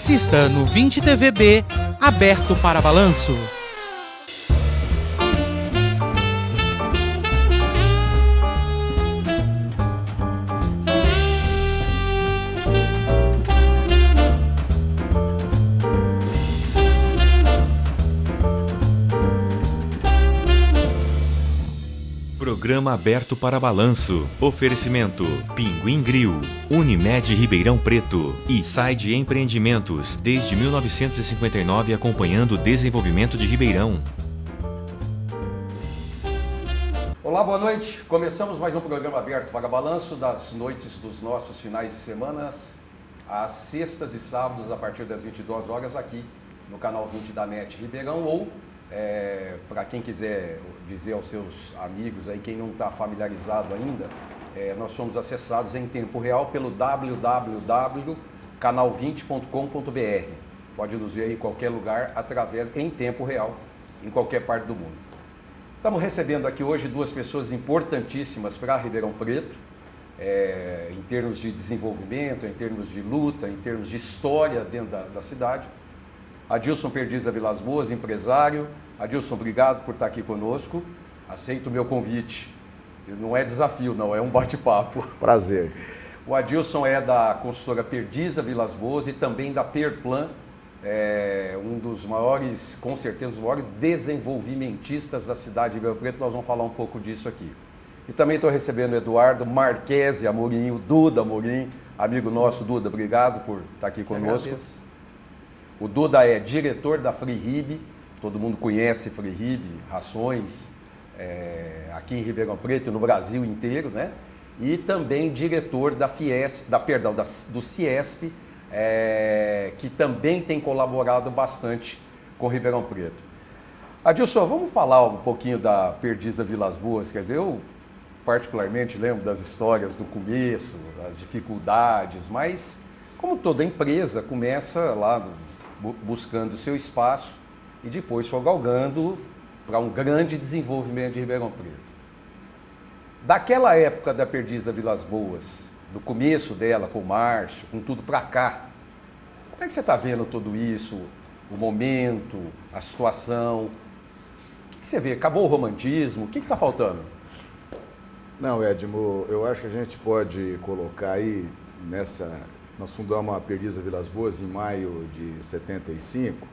Assista no 20 TVB, aberto para balanço. Programa aberto para balanço. Oferecimento: Pinguim Grill, Unimed Ribeirão Preto e Side Empreendimentos, desde 1959 acompanhando o desenvolvimento de Ribeirão. Olá, boa noite. Começamos mais um programa aberto para balanço das noites dos nossos finais de semana, às sextas e sábados, a partir das 22 horas, aqui no canal 20 da NET Ribeirão, ou para quem quiser dizer aos seus amigos, aí, quem não está familiarizado ainda, nós somos acessados em tempo real pelo www.canal20.com.br. Pode nos ver em qualquer lugar, em tempo real, em qualquer parte do mundo. Estamos recebendo aqui hoje duas pessoas importantíssimas para Ribeirão Preto, em termos de desenvolvimento, em termos de luta, em termos de história dentro da cidade. Adilson Perdiz da Vilas Boas, empresário. Adilson, obrigado por estar aqui conosco. Aceito o meu convite. Não é desafio, não, é um bate-papo. Prazer. O Adilson é da consultora Perdiz da Vilas Boas e também da Perplan, um dos maiores, com certeza, os maiores desenvolvimentistas da cidade de Ribeirão Preto. Nós vamos falar um pouco disso aqui. E também estou recebendo o Eduardo Marquese Amorim, o Duda Amorim, amigo nosso. Duda, obrigado por estar aqui conosco. O Duda é diretor da FreeRib, todo mundo conhece FreeRib, rações, aqui em Ribeirão Preto e no Brasil inteiro, né? E também diretor da Fiesp, do Ciesp, que também tem colaborado bastante com Ribeirão Preto. Adilson, vamos falar um pouquinho da Perdiz da Vilas Boas. Quer dizer, eu particularmente lembro das histórias do começo, das dificuldades, mas como toda empresa começa lá buscando o seu espaço e depois foi galgando para um grande desenvolvimento de Ribeirão Preto. Daquela época da Perdiz da Vilas Boas, do começo dela, com o Márcio, com tudo para cá, como é que você está vendo tudo isso, o momento, a situação? O que você vê? Acabou o romantismo? O que está faltando? Não, Edmo, eu acho que a gente pode colocar aí Nós fundamos a Perdiz da Vilas Boas em maio de 75.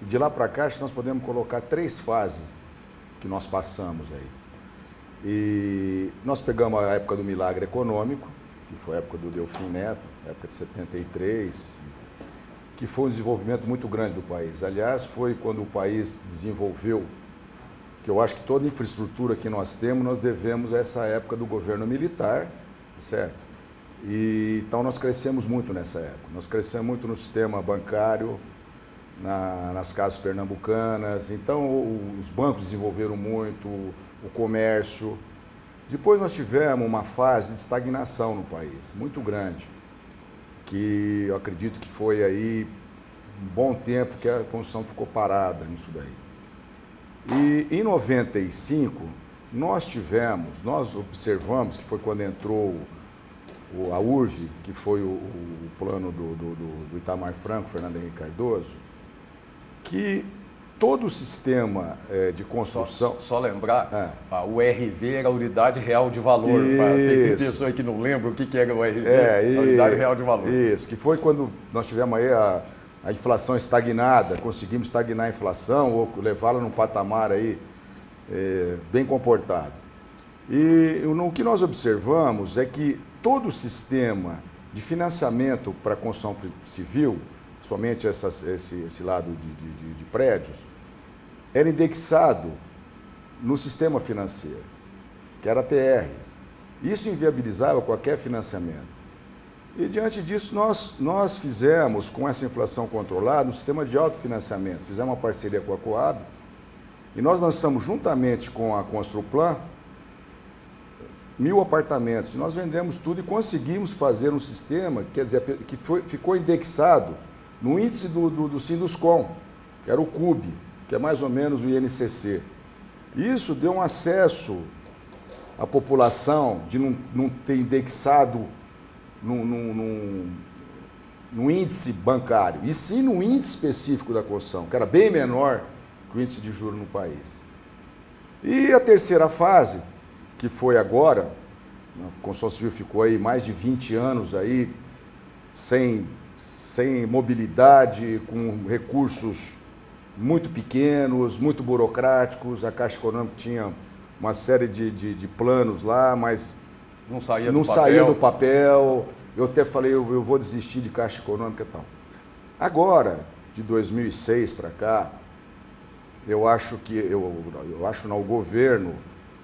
E de lá para cá, nós podemos colocar 3 fases que nós passamos aí. E nós pegamos a época do milagre econômico, que foi a época do Delfim Neto, a época de 73, que foi um desenvolvimento muito grande do país. Aliás, foi quando o país desenvolveu, que eu acho que toda a infraestrutura que nós temos, nós devemos a essa época do governo militar, certo? Então nós crescemos muito nessa época. Nós crescemos muito no sistema bancário, nas casas pernambucanas. Então os bancos desenvolveram muito, o comércio. Depois nós tivemos uma fase de estagnação no país, muito grande, que eu acredito que foi aí um bom tempo que a construção ficou parada nisso daí. E em 95 nós observamos que foi quando entrou a URV, que foi o plano do Itamar Franco, Fernando Henrique Cardoso, que todo o sistema de construção... Só lembrar, a URV era a Unidade Real de Valor. Tem pessoa aí que não lembra o que era o URV, a Unidade Real de Valor. Isso, que foi quando nós tivemos aí a inflação estagnada, conseguimos estagnar a inflação ou levá-la num patamar aí bem comportado. E o que nós observamos é que todo o sistema de financiamento para a construção civil, somente esse lado de prédios, era indexado no sistema financeiro, que era a TR. Isso inviabilizava qualquer financiamento. E diante disso, nós fizemos, com essa inflação controlada, um sistema de autofinanciamento. Fizemos uma parceria com a Coab e nós lançamos, juntamente com a Construplan, 1000 apartamentos. Nós vendemos tudo e conseguimos fazer um sistema, quer dizer, que ficou indexado no índice do Sinduscom, que era o CUB, que é mais ou menos o INCC. Isso deu um acesso à população de não ter indexado no índice bancário, e sim no índice específico da construção, que era bem menor que o índice de juros no país. E a terceira fase, que foi agora, a construção civil ficou aí mais de 20 anos aí, sem mobilidade, com recursos muito pequenos, muito burocráticos. A Caixa Econômica tinha uma série de planos lá, mas não saía do papel. Eu até falei, eu vou desistir de Caixa Econômica e tal. Agora, de 2006 para cá, eu acho não, o governo,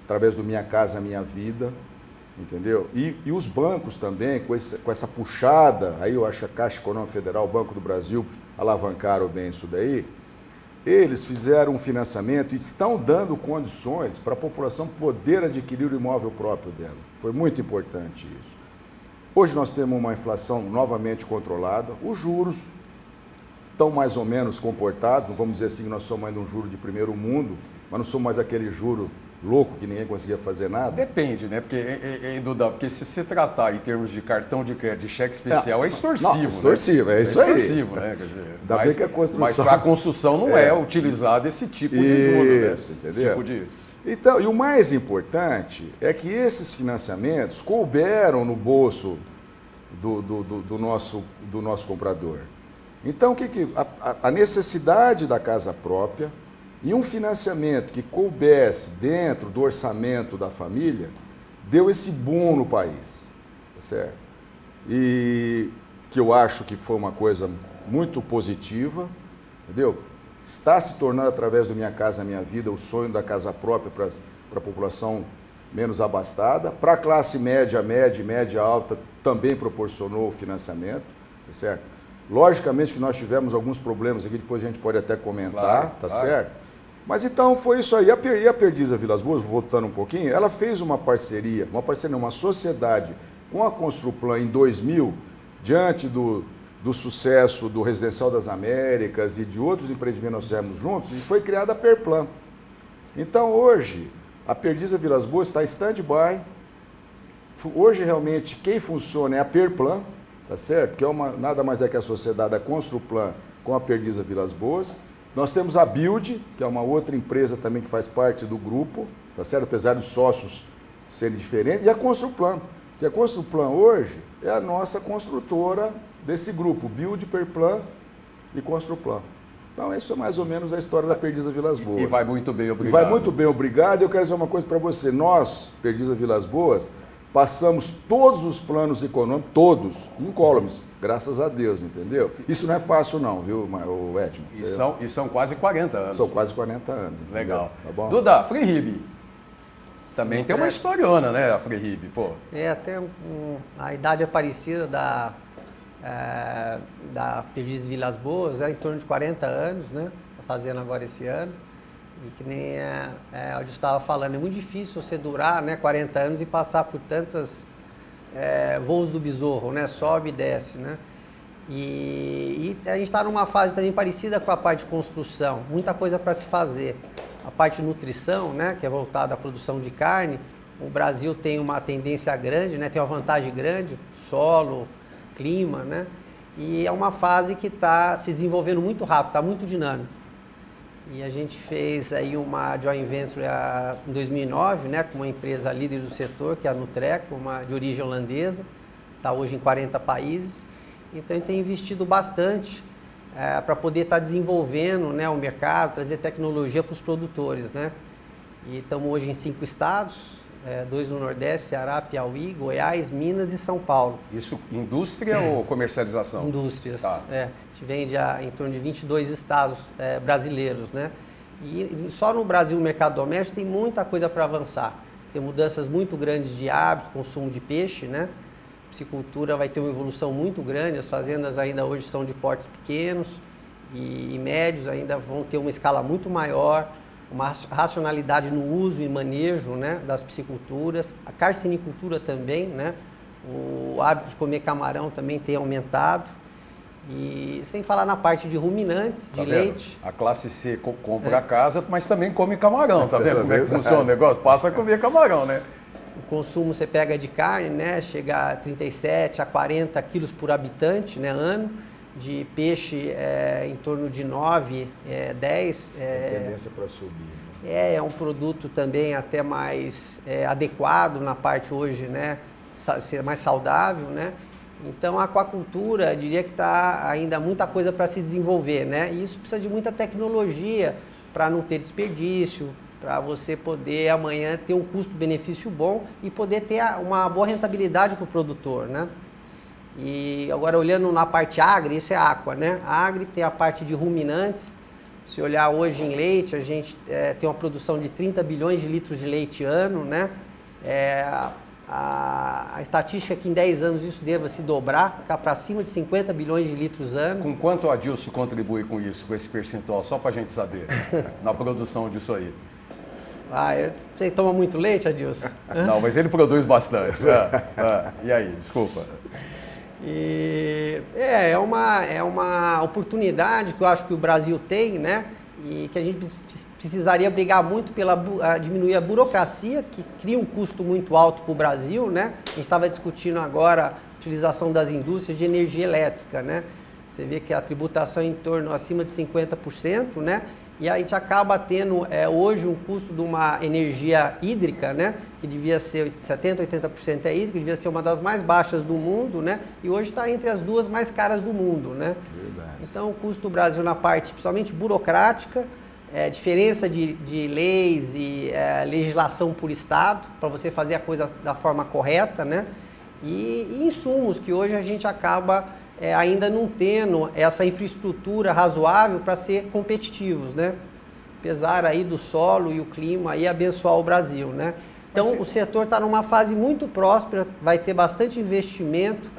através do Minha Casa Minha Vida, entendeu? E os bancos também, com essa puxada, aí eu acho que a Caixa Econômica Federal, o Banco do Brasil, alavancaram bem isso daí. Eles fizeram um financiamento e estão dando condições para a população poder adquirir o imóvel próprio dela. Foi muito importante isso. Hoje nós temos uma inflação novamente controlada, os juros estão mais ou menos comportados, não vamos dizer assim que nós somos ainda um juro de primeiro mundo, mas não somos mais aquele juro louco que ninguém conseguia fazer nada. Depende, né? Porque se se tratar em termos de cartão de crédito, de cheque especial, é extorsivo. Não, extorsivo, né? é isso aí. É extorsivo, né? Quer dizer, bem que a construção... Mas para a construção não é utilizado esse tipo de juro, isso, né? Entendeu? Então, e o mais importante é que esses financiamentos couberam no bolso do nosso comprador. Então, a necessidade da casa própria e um financiamento que coubesse dentro do orçamento da família deu esse boom no país, tá certo? E que eu acho que foi uma coisa muito positiva, entendeu? Está se tornando, através do Minha Casa Minha Vida, o sonho da casa própria para a população menos abastada. Para a classe média, média e média alta também proporcionou o financiamento, tá certo? Logicamente que nós tivemos alguns problemas aqui, depois a gente pode até comentar, claro. Certo? Mas então foi isso aí. E a Perdiza Vilas Boas, voltando um pouquinho, ela fez uma sociedade com a Construplan em 2000, diante do sucesso do Residencial das Américas e de outros empreendimentos que nós fizemos juntos, e foi criada a Perplan. Então hoje, a Perdiza Vilas Boas está em stand-by. Hoje realmente quem funciona é a Perplan, tá certo? Que nada mais é que a sociedade da Construplan com a Perdiza Vilas Boas. Nós temos a Build, que é uma outra empresa também que faz parte do grupo, tá certo? Apesar dos sócios serem diferentes, e a Construplan. Que a Construplan hoje é a nossa construtora desse grupo, Build, Perplan e Construplan. Então, isso é mais ou menos a história da Perdiza Vilas Boas. E vai muito bem, obrigado. Vai muito bem, obrigado. Eu quero dizer uma coisa para você. Nós, Perdiza Vilas Boas, passamos todos os planos econômicos, todos, incólumes, graças a Deus, entendeu? Isso não é fácil não, viu, Edmo? E são quase 40 anos. São quase 40 anos. Entendeu? Legal. Tá bom? Duda, Freerib. Também tem uma historiona, né, a Freerib, pô. Até a idade é parecida da Perdiz Vilas Boas, em torno de 40 anos, né? Tá fazendo agora esse ano. E que nem eu estava falando, é muito difícil você durar, né, 40 anos e passar por tantos voos do besouro, né? Sobe e desce, né? E a gente está numa fase também parecida com a parte de construção, muita coisa para se fazer. A parte de nutrição, né, que é voltada à produção de carne, o Brasil tem uma tendência grande, né, tem uma vantagem grande, solo, clima, né? E é uma fase que está se desenvolvendo muito rápido, está muito dinâmico. E a gente fez aí uma joint venture em 2009, né, com uma empresa líder do setor, que é a Nutreco, uma de origem holandesa, está hoje em 40 países. Então, a gente tem investido bastante para poder estar desenvolvendo, né, o mercado, trazer tecnologia para os produtores, né? E estamos hoje em 5 estados, 2 no Nordeste, Ceará, Piauí, Goiás, Minas e São Paulo. Isso indústria ou comercialização? Indústrias. Tá. A gente vende em torno de 22 estados brasileiros, né? E só no Brasil, o mercado doméstico, tem muita coisa para avançar. Tem mudanças muito grandes de hábito, consumo de peixe, né? Piscicultura vai ter uma evolução muito grande, as fazendas ainda hoje são de portes pequenos e médios, ainda vão ter uma escala muito maior, uma racionalidade no uso e manejo, né, das pisciculturas, a carcinicultura também, né, o hábito de comer camarão também tem aumentado, e sem falar na parte de ruminantes, de leite. A classe C compra a casa, mas também come camarão, tá vendo como é que funciona o negócio? Passa a comer camarão, né? O consumo, você pega de carne, né, chega a 37 a 40 quilos por habitante, né, ano. de peixe em torno de 9, 10. Tem tendência para subir. É um produto também até mais adequado na parte hoje, né? Ser mais saudável, né? Então a aquacultura, eu diria que está ainda muita coisa para se desenvolver, né? E isso precisa de muita tecnologia para não ter desperdício, para você poder amanhã ter um custo-benefício bom e poder ter uma boa rentabilidade para o produtor, né? E agora olhando na parte agri, isso é aqua, né? A agri tem a parte de ruminantes. Se olhar hoje em leite, a gente tem uma produção de 30 bilhões de litros de leite ano, né? A estatística é que em 10 anos isso deva se dobrar, ficar para cima de 50 bilhões de litros ano. Com quanto o Adilson contribui com isso, com esse percentual, só para a gente saber, na produção disso aí? Você toma muito leite, Adilson? Não, mas ele produz bastante. E aí, desculpa. É uma oportunidade que eu acho que o Brasil tem, né? E que a gente precisaria brigar muito pela diminuir a burocracia, que cria um custo muito alto para o Brasil, né? A gente estava discutindo agora a utilização das indústrias de energia elétrica, né? Você vê que a tributação é em torno acima de 50%, né? E a gente acaba tendo hoje um custo de uma energia hídrica, né? Que devia ser 70%, 80% é hídrica, devia ser uma das mais baixas do mundo, né? E hoje está entre as duas mais caras do mundo, né? Verdade. Então o custo do Brasil na parte principalmente burocrática, diferença de leis e legislação por estado, para você fazer a coisa da forma correta, né? E insumos que hoje a gente acaba ainda não tendo essa infraestrutura razoável para ser competitivos, né? Apesar aí do solo e o clima aí abençoar o Brasil, né? Então o setor está numa fase muito próspera, vai ter bastante investimento.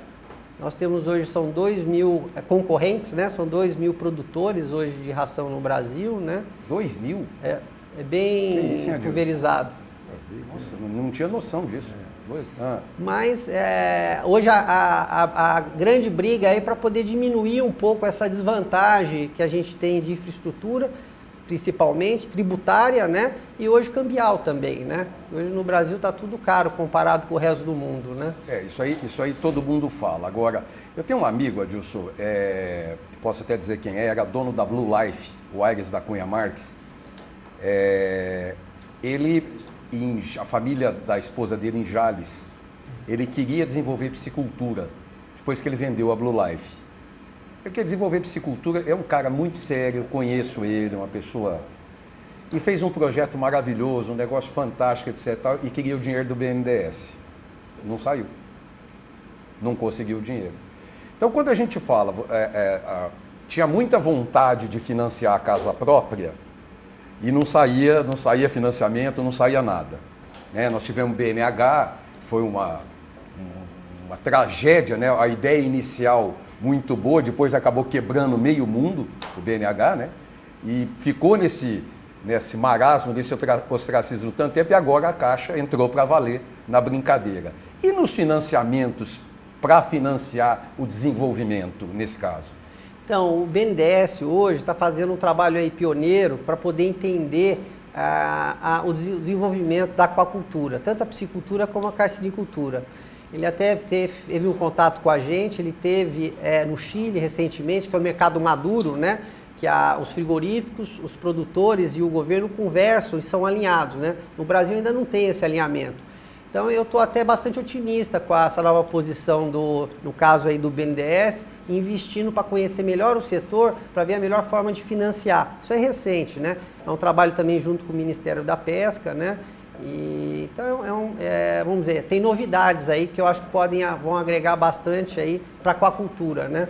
Nós temos hoje, são 2 mil concorrentes, né? São 2 mil produtores hoje de ração no Brasil, né? 2 mil? É bem pulverizado. Nossa, não tinha noção disso. Mas hoje a grande briga é para poder diminuir um pouco essa desvantagem que a gente tem de infraestrutura, principalmente tributária, né? E hoje cambial também, né? Hoje no Brasil está tudo caro comparado com o resto do mundo, né? Isso aí todo mundo fala. Agora, eu tenho um amigo, Adilson, posso até dizer quem era dono da Blue Life, o Aires da Cunha Marques. A família da esposa dele em Jales, ele queria desenvolver piscicultura, depois que ele vendeu a Blue Life. Ele quer desenvolver piscicultura, é um cara muito sério, eu conheço ele, uma pessoa... E fez um projeto maravilhoso, um negócio fantástico, etc. E queria o dinheiro do BNDES. Não saiu. Não conseguiu o dinheiro. Então, quando a gente fala, tinha muita vontade de financiar a casa própria, e não saía financiamento, não saía nada. Né? Nós tivemos BNH, foi uma tragédia, né? A ideia inicial muito boa, depois acabou quebrando meio mundo, o BNH, né? E ficou nesse marasmo, nesse ostracismo tanto tempo, e agora a Caixa entrou para valer na brincadeira. E nos financiamentos para financiar o desenvolvimento, nesse caso? Então, o BNDES hoje está fazendo um trabalho aí pioneiro para poder entender o desenvolvimento da aquacultura, tanto a piscicultura como a carcinicultura. Ele até teve um contato com a gente, ele teve no Chile recentemente, que é o mercado maduro, né? Que os frigoríficos, os produtores e o governo conversam e são alinhados, né? No Brasil ainda não tem esse alinhamento. Então eu estou até bastante otimista com essa nova posição no caso aí do BNDES, investindo para conhecer melhor o setor, para ver a melhor forma de financiar. Isso é recente, né? É um trabalho também junto com o Ministério da Pesca, né? Então vamos dizer, tem novidades aí que eu acho que vão agregar bastante aí para a aquacultura, né?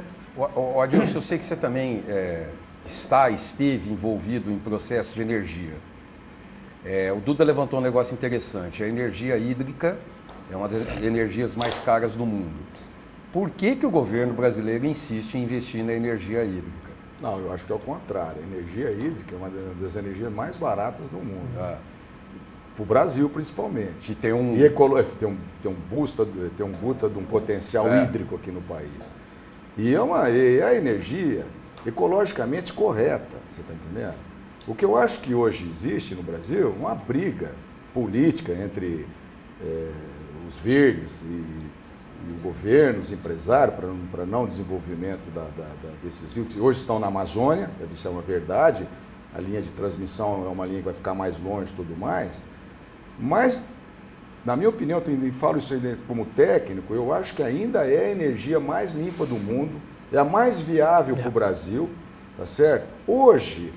Adilson, eu sei que você também esteve envolvido em processo de energia. O Duda levantou um negócio interessante. A energia hídrica é uma das energias mais caras do mundo. Por que o governo brasileiro insiste em investir na energia hídrica? Não, eu acho que é o contrário. A energia hídrica é uma das energias mais baratas do mundo. Para o Brasil, principalmente. E tem um... tem um potencial hídrico aqui no país. E a energia ecologicamente correta, você está entendendo? O que eu acho que hoje existe no Brasil é uma briga política entre os verdes e e o governo, os empresários, para não desenvolvimento desses rios, que hoje estão na Amazônia, isso é uma verdade, a linha de transmissão é uma linha que vai ficar mais longe e tudo mais, mas, na minha opinião, eu falo isso aí como técnico, eu acho que ainda é a energia mais limpa do mundo, é a mais viável para o Brasil, tá certo? Hoje,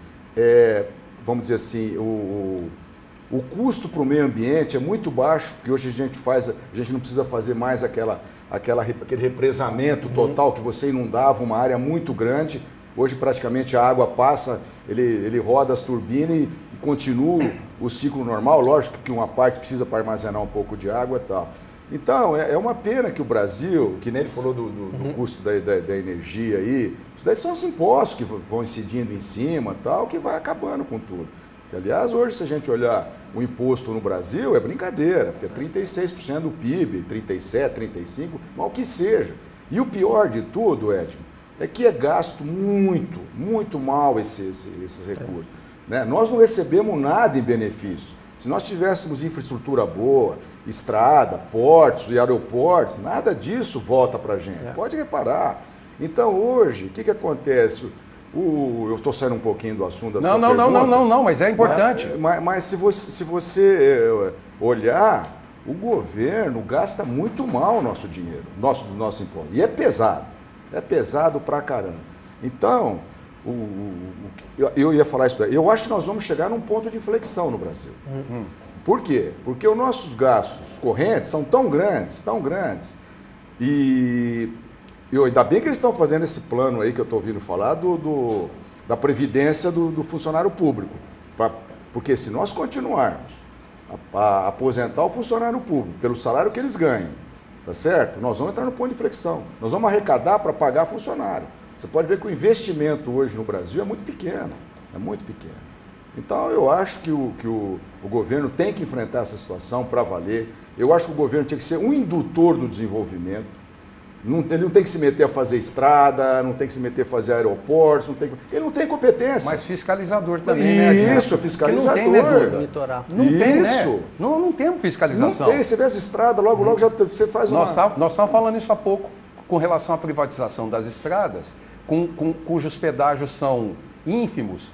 vamos dizer assim, o custo para o meio ambiente é muito baixo, porque hoje a gente não precisa fazer mais aquele represamento total que você inundava uma área muito grande. Hoje praticamente a água passa, ele roda as turbinas e continua o ciclo normal. Lógico que uma parte precisa para armazenar um pouco de água e tal. Então, é uma pena que o Brasil, que nem ele falou do custo da energia aí, isso daí são os impostos que vão incidindo em cima e tal, que vai acabando com tudo. Que, aliás, hoje, se a gente olhar o imposto no Brasil, é brincadeira, porque é 36% do PIB, 37%, 35%, mas o que seja. E o pior de tudo, Edmo, é que é gasto muito, muito mal esses recursos. Né? Nós não recebemos nada em benefício. Se nós tivéssemos infraestrutura boa, estrada, portos e aeroportos, nada disso volta para a gente. Pode reparar. Então, hoje, o que acontece? Eu estou saindo um pouquinho do assunto da sua pergunta. Não, mas é importante. Mas se você olhar, o governo gasta muito mal o nosso dinheiro, dos nossos impostos. E é pesado pra caramba. Então, eu ia falar isso daí. Eu acho que nós vamos chegar num ponto de inflexão no Brasil. Por quê? Porque os nossos gastos correntes são tão grandes, e ainda bem que eles estão fazendo esse plano aí que eu estou ouvindo falar da previdência do funcionário público. Porque se nós continuarmos a aposentar o funcionário público pelo salário que eles ganham, tá certo? Nós vamos entrar no ponto de inflexão. Nós vamos arrecadar para pagar funcionário. Você pode ver que o investimento hoje no Brasil é muito pequeno. Então, eu acho que o governo tem que enfrentar essa situação para valer. Eu acho que o governo tinha que ser um indutor do desenvolvimento. Ele não tem que se meter a fazer estrada, não tem que se meter a fazer aeroportos, ele não tem competência. Mas fiscalizador também, né? Isso, fiscalizador. Não tem, né, não tem, né? Não temos fiscalização. Não tem, você vê as estradas, logo já você faz Nós estávamos falando isso há pouco, com relação à privatização das estradas, cujos pedágios são ínfimos.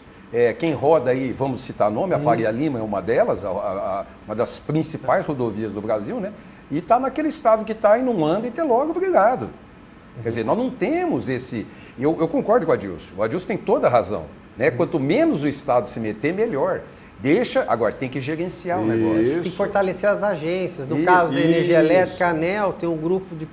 Quem roda aí, vamos citar nome, a Faria Lima é uma delas, uma das principais rodovias do Brasil, né? E está naquele estado que está e não anda e tem logo obrigado. Quer dizer, nós não temos esse... Eu concordo com o Adilson. O Adilson tem toda a razão. Né? Quanto menos o Estado se meter, melhor. Agora tem que gerenciar o negócio. Tem que fortalecer as agências. No caso da energia elétrica, a ANEEL tem um grupo de